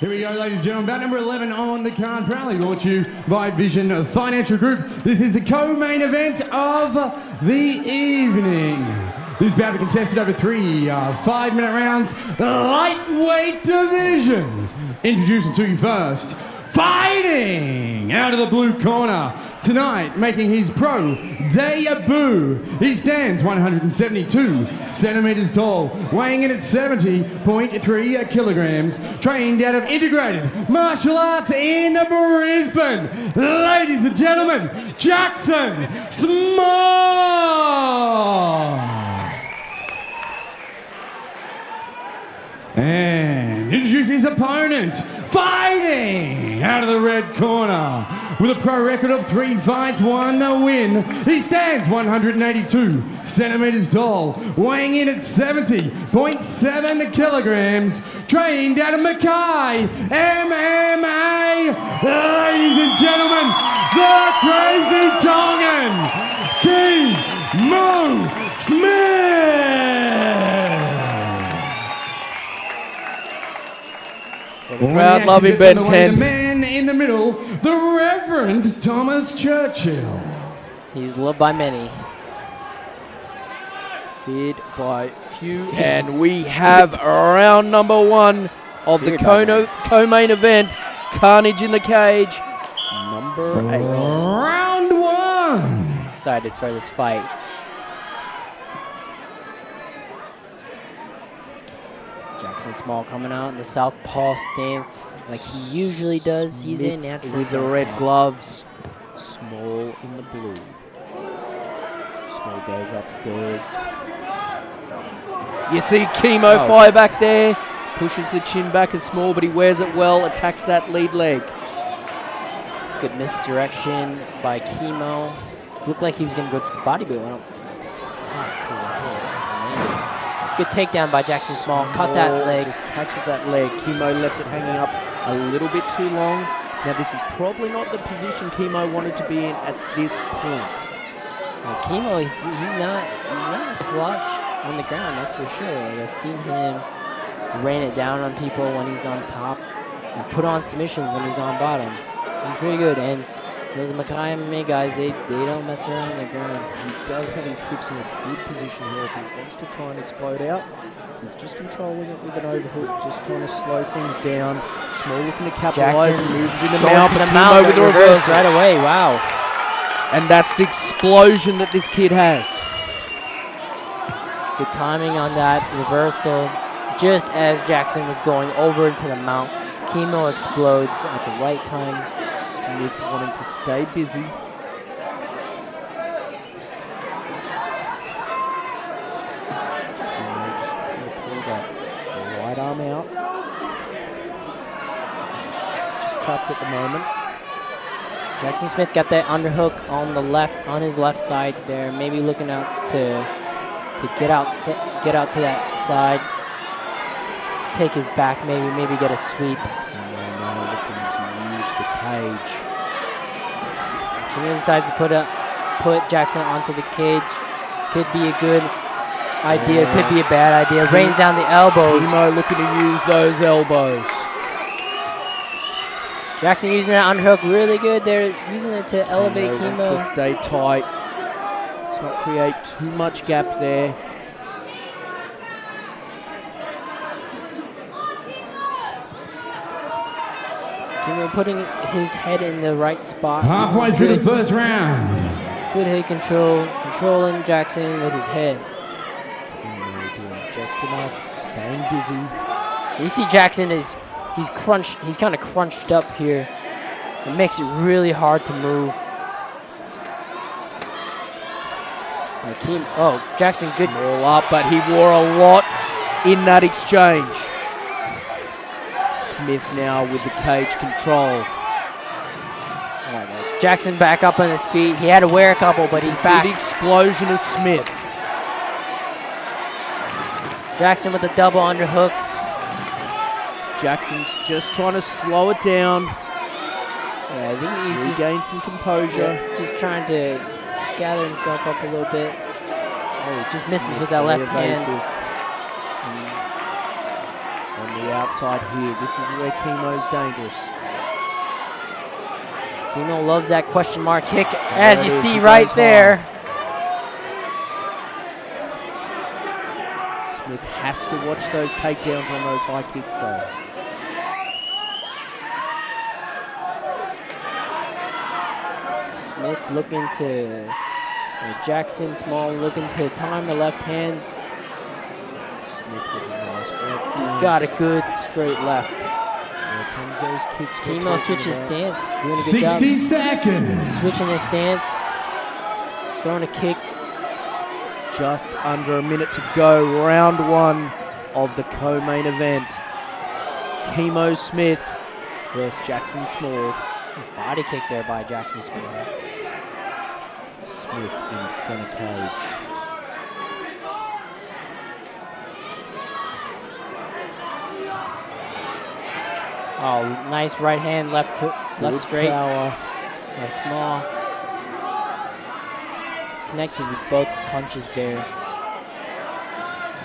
Here we go, ladies and gentlemen. Bout number 11 on the card, proudly brought to you by Vision Financial Group. This is the co-main event of the evening. This bout to be contested over 3 5-minute rounds. The lightweight division. Introducing to you first, fighting out of the blue corner tonight, making his pro debut. He stands 172 centimeters tall, weighing in at 70.3 kilograms, trained out of integrated martial arts in Brisbane. Ladies and gentlemen, Jackson Small. And introducing his opponent, fighting out of the red corner, with a pro record of 3 fights, 1 win. He stands 182 centimeters tall, weighing in at 70.7 kilograms, trained out of Mackay MMA. Ladies and gentlemen, the Crazy Tongan, Kimo Smith. Crowd love him, Ben 10. The man in the middle, the Reverend Thomas Churchill. He's loved by many. Feared by few. And we have round number 1 of the co-main event, Carnage in the Cage, number 8. Round 1. Excited for this fight. Jackson Small coming out in the southpaw stance like he usually does. He's in natural. With the red gloves. Small in the blue. Small goes upstairs. You see Kimo fire back there. Pushes the chin back at Small, but he wears it well. Attacks that lead leg. Good misdirection by Kimo. Looked like he was going to go to the body, but went up top to the head. Good takedown by Jackson Small. Caught that leg. Just catches that leg. Kimo left it hanging up a little bit too long. Now this is probably not the position Kimo wanted to be in at this point. Well, Kimo, he's not a slouch on the ground, that's for sure. Like, I've seen him rain it down on people when he's on top and put on submissions when he's on bottom. He's pretty good, and those Mackay MMA guys, they don't mess around on the ground. He does have his hips in a good position here. If he wants to try and explode out, he's just controlling it with an overhook, just trying to slow things down. Small looking to capitalize and moves in the mount, to the Kimo mount with the reverse right away. Wow. And that's the explosion that this kid has. Good timing on that reversal. Just as Jackson was going over into the mount, Kimo explodes at the right time. Smith wanting to stay busy. Just pull that right arm out. It's just trapped at the moment. Jackson Smith got that underhook on the left, on his left side there. Maybe looking out to get out to that side. Take his back, maybe get a sweep. Now looking to use the cage. Kimo decides to put Jackson onto the cage. Could be a good idea, could be a bad idea. Rains down the elbows. Kimo looking to use those elbows. Jackson using that underhook really good. They're using it to elevate Kimo. Wants to stay tight. Let's not create too much gap there. Kimo putting his head in the right spot. Halfway through the first round. Good head control, controlling Jackson with his head. Kimo doing just enough, staying busy. You see Jackson he's kind of crunched up here. It makes it really hard to move. Jackson good. All up, but he wore a lot in that exchange. Smith now with the cage control. Jackson back up on his feet. He had to wear a couple, but he's back. See the explosion of Smith. Jackson with the double underhooks. Jackson just trying to slow it down. Yeah, I think he's regain some composure. Just trying to gather himself up a little bit. Oh, just misses with that left hand. On the outside here, this is where Kimo's dangerous. Kimo loves that question mark kick, And as there you it is, see he right goes there. Smith has to watch those takedowns on those high kicks though. Smith looking to, Jackson Small looking to time the left hand. Smith with a nice right stance. He's got a good straight left. Here comes those kicks. we're Kimo talking switches about. stance, doing a good job. 60 seconds. Switching his stance, throwing a kick. Just under a minute to go. Round one of the co-main event. Kimo Smith versus Jackson Small. Nice body kick there by Jackson Small. Smith in center cage. Oh, nice right hand, left Good straight. power. Small. Connected with both punches there.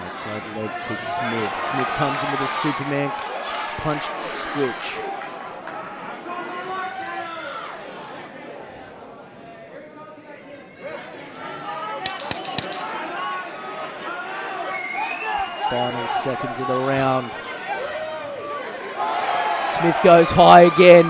Outside leg kick Smith. Smith comes in with a Superman punch switch. Final seconds of the round. Smith goes high again.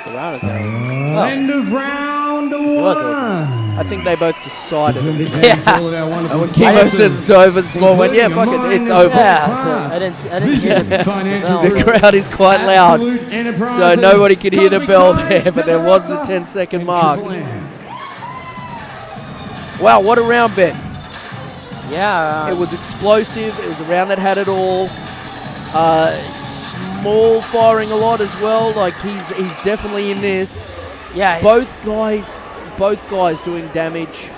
The round is over. End of round was one. I think they both decided. Yeah. And when Kimo says it's over, Small went, yeah, fuck it, it's over. Yeah, so I didn't hear the bell. The crowd is quite loud, so nobody could hear the bell there, but there was the 10-second mark. Wow, what a round, Ben. Yeah. It was explosive. It was a round that had it all. Small firing a lot as well. Like he's definitely in this. Yeah. Both guys doing damage.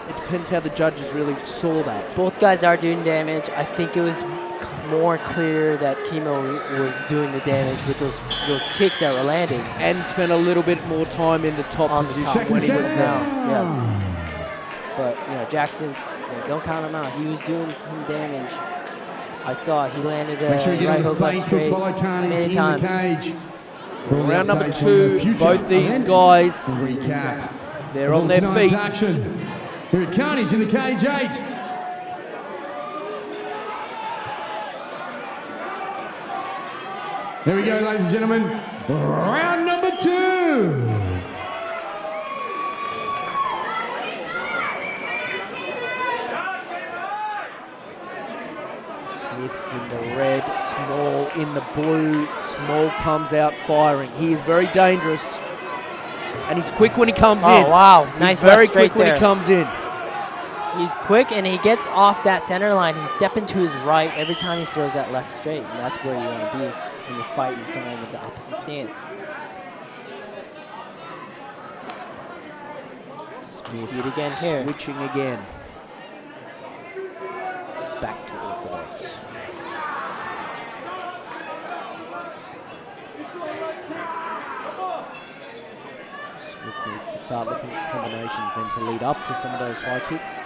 It depends how the judges really saw that. Both guys are doing damage. I think it was more clear that Kimo was doing the damage with those kicks that were landing. And spent a little bit more time in the top On the position top when he was now. down. Yes. But Jackson's, don't count him out. He was doing some damage. I saw he landed a Make sure you get right on the hook left Facebook straight follow Carnage many in the times. cage. For all the Round number updates on the 2, future both these events guys, and recap. they're on their Tonight's feet. action. Here at Carnage in the cage 8. There we go, ladies and gentlemen. Round number 2. Smith in the red, Small in the blue. Small comes out firing. He is very dangerous. And he's quick when he comes in. Oh, wow. Nice He's very left straight quick when there. he comes in. He's quick, and he gets off that center line. He's stepping to his right every time he throws that left straight, and that's where you want to be when you're fighting someone with the opposite stance. Smith See it again here. switching again. Back to orthodox. Smith needs to start looking at combinations then to lead up to some of those high kicks.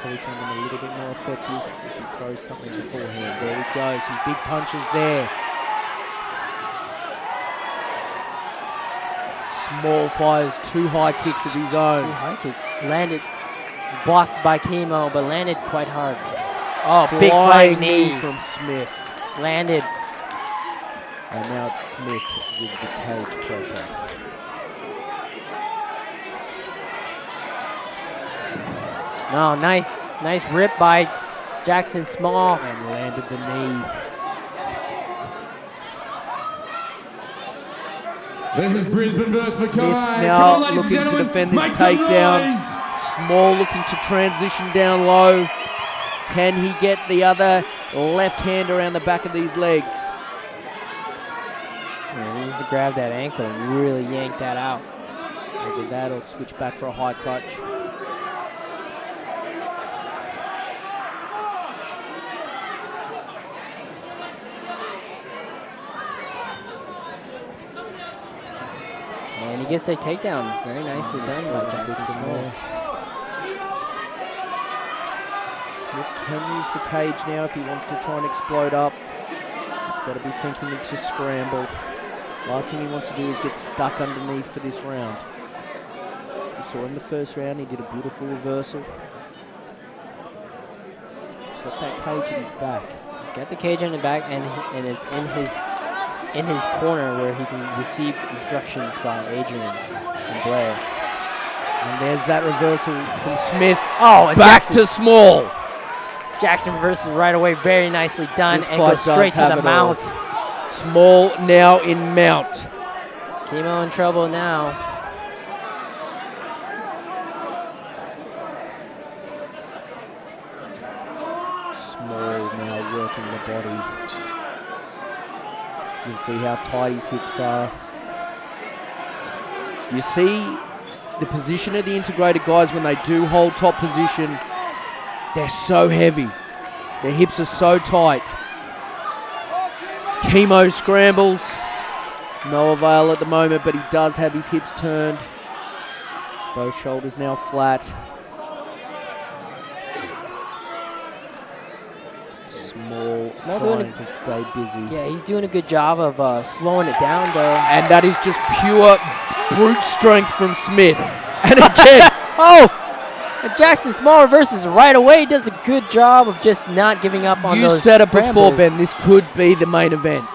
Probably find them a little bit more effective if he throws something beforehand. There he goes, his big punches there. Small fires 2 high kicks of his own. 2 high kicks. Landed, blocked by Kimo, but landed quite hard. Oh, big Flying flying knee. from Smith. Landed. And now it's Smith with the cage pressure. No, nice rip by Jackson Small. And landed the knee. This is Brisbane versus Smith Mackay. now Come on, ladies and looking to gentlemen, defend make this some takedown. noise. Small looking to transition down low. Can he get the other left hand around the back of these legs? Yeah, he needs to grab that ankle and really yank that out. Either that or switch back for a high clutch. And he gets a takedown. Very nicely done by Jackson Small. Smith can use the cage now if he wants to try and explode up. He's got to be thinking to scramble. Last thing he wants to do is get stuck underneath for this round. You saw in the first round he did a beautiful reversal. He's got that cage in his back. He's got the cage in the back, and it's in his corner where he can receive instructions by Adrian and Blair. And there's that reversal from Smith. Oh, and back to Small. Jackson reverses right away, very nicely done, This and fight goes straight does to have the it all. mount. Small now in mount. Kimo in trouble now. Small now working the body. You can see how tight his hips are. You see the position of the integrated guys when they do hold top position, they're so heavy. Their hips are so tight. Kimo scrambles. No avail at the moment, but he does have his hips turned. Both shoulders now flat. Small trying to stay busy. Yeah, he's doing a good job of slowing it down, though. And that is just pure brute strength from Smith. And again, And Jackson Small reverses right away. He does a good job of just not giving up on those you said it before, scrambles. Ben. This could be the main event.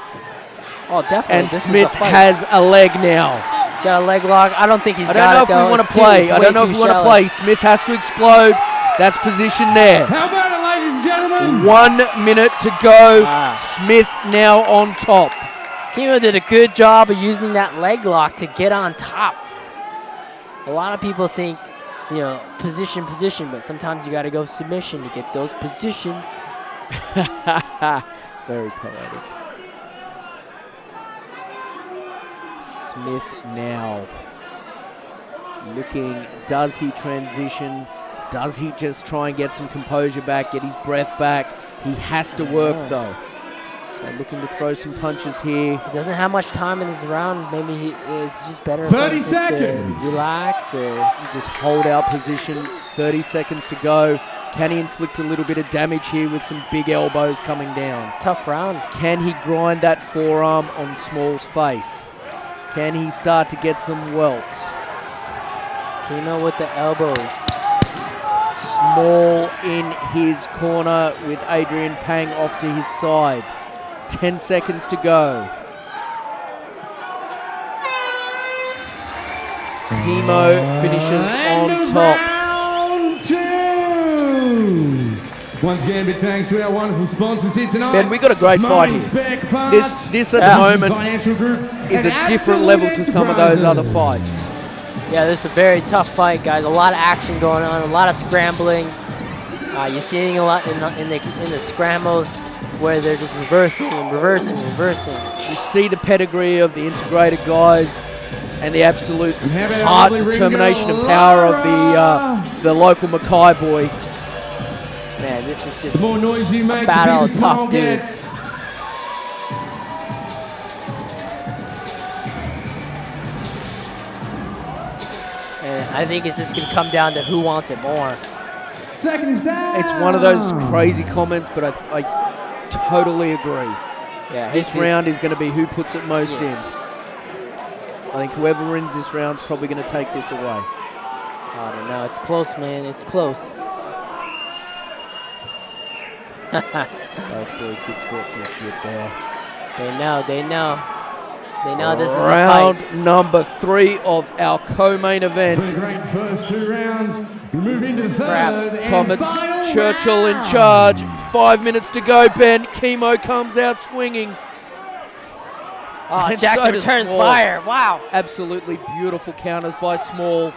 Oh, definitely. And this Smith is a fight. has a leg now. He's got a leg lock. I don't think he's I got don't know it, if though. we want to It's play. too- I it's don't know way if we too want to shallow. play. Smith has to explode. That's position there. How about it, ladies and gentlemen? 1 minute to go. Ah. Smith now on top. Kimo did a good job of using that leg lock to get on top. A lot of people think, position, but sometimes you got to go submission to get those positions. Very poetic. Smith now looking, does he transition? Does he just try and get some composure back, get his breath back? He has to work though. So looking to throw some punches here. He doesn't have much time in this round. Maybe it's just better 30 just to seconds. relax or Just hold out position, 30 seconds to go. Can he inflict a little bit of damage here with some big elbows coming down? tough round. Can he grind that forearm on Small's face? Can he start to get some welts? Kimo with the elbows. Small in his corner with Adrian Pang off to his side. 10 seconds to go. Kimo finishes on top. Round 2. Once again, big thanks to our wonderful sponsors here tonight. Ben, we got a great fight Mighty here. Spec Parts, This at the moment Financial Group, is and a different Absolute level to some of those other Enterprises. fights. Yeah, this is a very tough fight, guys. A lot of action going on, a lot of scrambling. You're seeing a lot in the scrambles where they're just reversing and reversing. You see the pedigree of the integrated guys and the absolute How about heart, our lovely determination, ring and girl, power of the local Mackay boy. Man, this is The just more noise you make, the battle bigger of small tough dudes. gets. and I think it's just gonna come down to who wants it more. Seconds down. It's one of those crazy comments, but I totally agree. Yeah, This round is going to be who puts it most Yeah. in. I think whoever wins this round is probably going to take this away. I don't know. It's close, man. It's close. Both boys get sportsmanship there. They know. They know this is a Round fight. number 3 of our co-main Been a event. great first 2 rounds. We move into the Scrap. third and Thomas final Churchill in round. charge. 5 minutes to go, Ben. Kimo comes out swinging. Oh, And Jackson so does returns Small. fire. Wow. Absolutely beautiful counters by Small.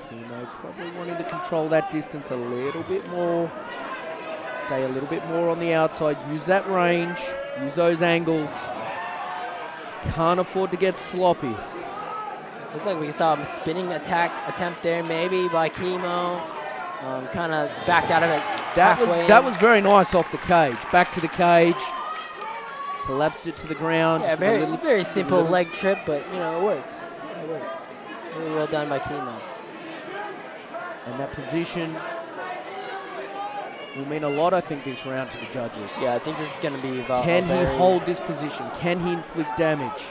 Kimo probably wanting to control that distance a little bit more. Stay a little bit more on the outside. Use that range. Use those angles. Can't afford to get sloppy. Looks like we saw a spinning attempt there, maybe by Kimo. Kind of backed out of it. That was very nice off the cage. Back to the cage. Collapsed it to the ground. Yeah, just with a very little- very simple little- leg trip, but it works. It works. Really well done by Kimo. And that position will mean a lot, I think, this round to the judges. Yeah, I think this is going to be Can he hold this position? Can he inflict damage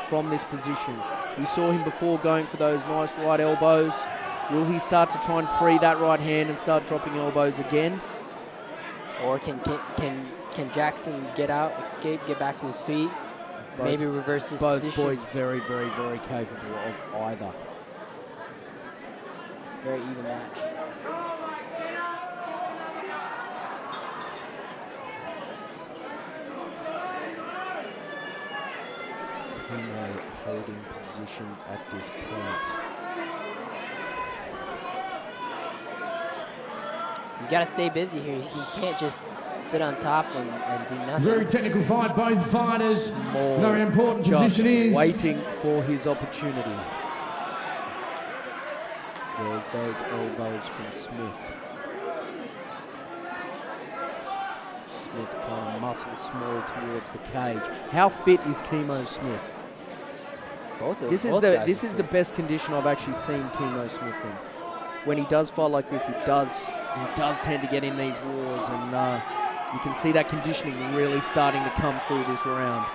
from this position? We saw him before going for those nice right elbows. Will he start to try and free that right hand and start dropping elbows again? Or can Jackson get out, escape, get back to his feet, maybe reverse his position? Both boys very, very, very capable of either. Very even match. Kimo holding position at this point. You got to stay busy here. He can't just sit on top and do nothing. Very technical fight, both fighters. Very important Just position is. waiting for his opportunity. There's those elbows from Smith. Smith trying to muscle Small towards the cage. How fit is Kimo Smith? This is the best condition I've actually seen Kimo Smith in. When he does fight like this, he does tend to get in these wars, and you can see that conditioning really starting to come through this round.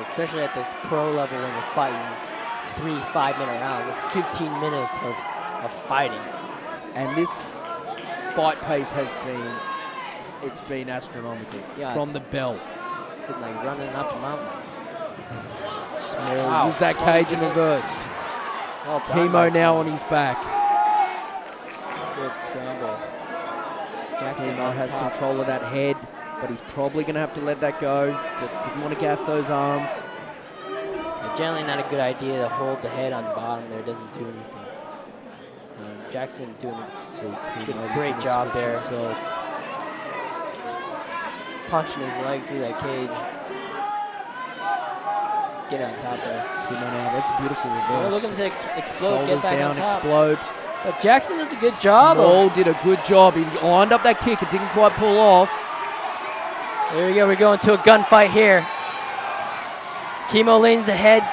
Especially at this pro level when you're fighting 3 5-minute rounds. It's 15 minutes of fighting. And this fight pace has been astronomical from the bell. Like running up the mountain. Small, use that cage and reversed. Oh, Kimo now on his back. Good scramble. Jackson Kimo has control of that head, but he's probably going to have to let that go. Didn't want to gas those arms. Generally not a good idea to hold the head on the bottom there. It doesn't do anything. Jackson doing a great job there. Punching his leg through that cage. Get on top there. Kimo now, that's a beautiful reverse. Look him to explode, Shoulders get back down, on top. explode. But Jackson does a good job. Small did a good job. He lined up that kick. It didn't quite pull off. There we go. We're going to a gunfight here. Kimo leans ahead.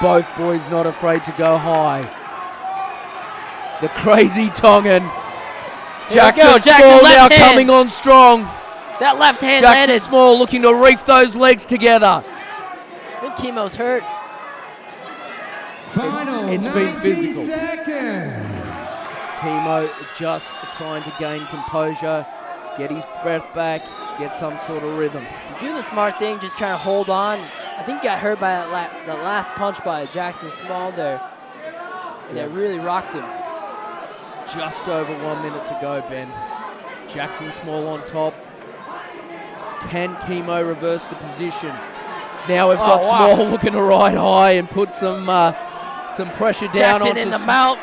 Both boys not afraid to go high. The crazy Tongan. Jackson Small now coming on strong. That left hand Jackson landed. Small looking to reef those legs together. I think Kimo's hurt. Final It's been 90 physical. seconds. Kimo just trying to gain composure, get his breath back, get some sort of rhythm. He's doing the smart thing, just trying to hold on. I think he got hurt by the last punch by Jackson Small there. And that really rocked him. Just over 1 minute to go, Ben. Jackson Small on top. Can Kimo reverse the position? Now we've got Small looking to ride high and put some pressure down Jackson onto in the mount.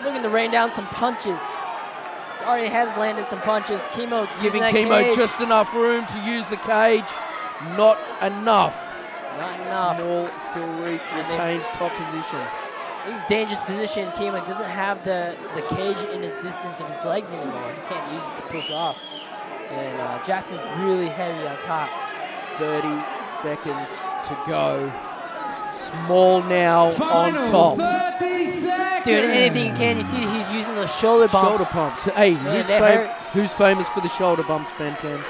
Looking to rain down some punches. He's already has landed some punches. Kimo giving Kimo cage. just enough room to use the cage. Not enough. Not enough. Small still retains top position. This is a dangerous position. Kimo doesn't have the cage in his distance of his legs anymore. He can't use it to push off. And Jackson's really heavy on top. 30 seconds to go. Small now Final on top. 30 seconds. Doing anything he can. You see he's using the shoulder bumps. Shoulder pumps. Hey, Man, who's famous for the shoulder bumps, Ben 10? Is it me?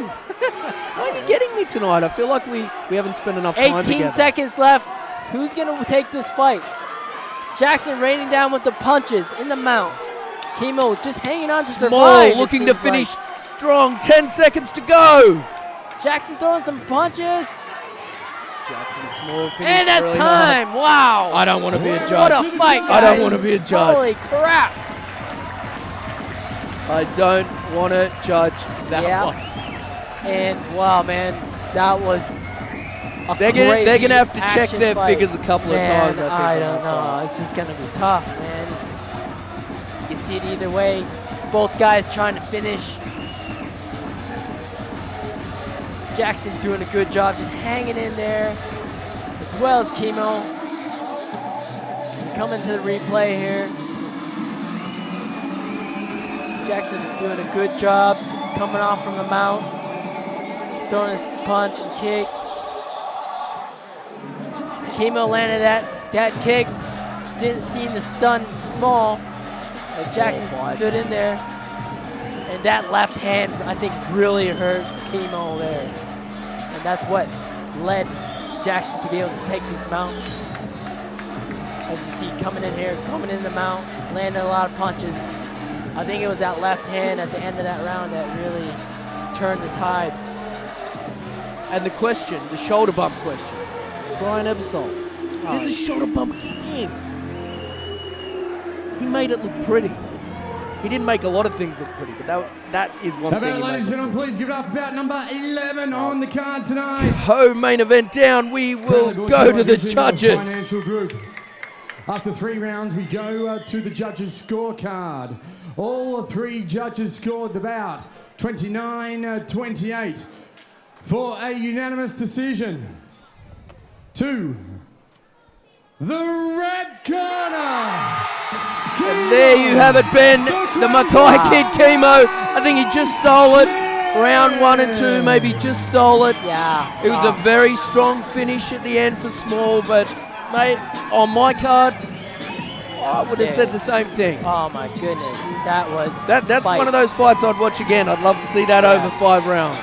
Why are you getting me tonight? I feel like we haven't spent enough time 18 together. seconds left. Who's going to take this fight? Jackson raining down with the punches in the mount. Kimo just hanging on to survive. Small looking to finish strong. 10 seconds to go. Jackson throwing some punches. Jackson Small finished And that's really time. hard. Wow. I don't want to be a judge. What a fight, guys. I don't want to be a judge. Holy crap. I don't want to judge that one. And wow, man, that was a They're gonna have to check their figures a couple of times. I don't know. It's just gonna be tough, man. It's just, you can see it either way. Both guys trying to finish. Jackson doing a good job, just hanging in there, as well as Kimo. Coming to the replay here. Jackson doing a good job, coming off from the mount, throwing his punch and kick. Kimo landed that kick, didn't seem to stun Small. But Jackson stood in there. And that left hand, I think, really hurt Kimo there. And that's what led Jackson to be able to take this mount. As you see, coming in here, coming in the mount, landing a lot of punches. I think it was that left hand at the end of that round that really turned the tide. And the question, the shoulder bump question. Brian Ebersol. He's a shoulder bump king. He made it look pretty. He didn't make a lot of things look pretty, but that is one thing. Ladies and gentlemen, please give it up about number 11 on the card tonight. Co-main event down. We will go to the judges. Financial group. After 3 rounds, we go to the judges' scorecard. All 3 judges scored the bout 29-28 for a unanimous decision to the red corner. And there you have it, Ben. The Mackay Kid Kimo. I think he just stole it. Round 1 and 2, maybe just stole it. Yeah. It was a very strong finish at the end for Small, but mate, on my card, I would have said the same thing. Oh my goodness, that was That's one of those fights I'd watch again. I'd love to see that over 5 rounds.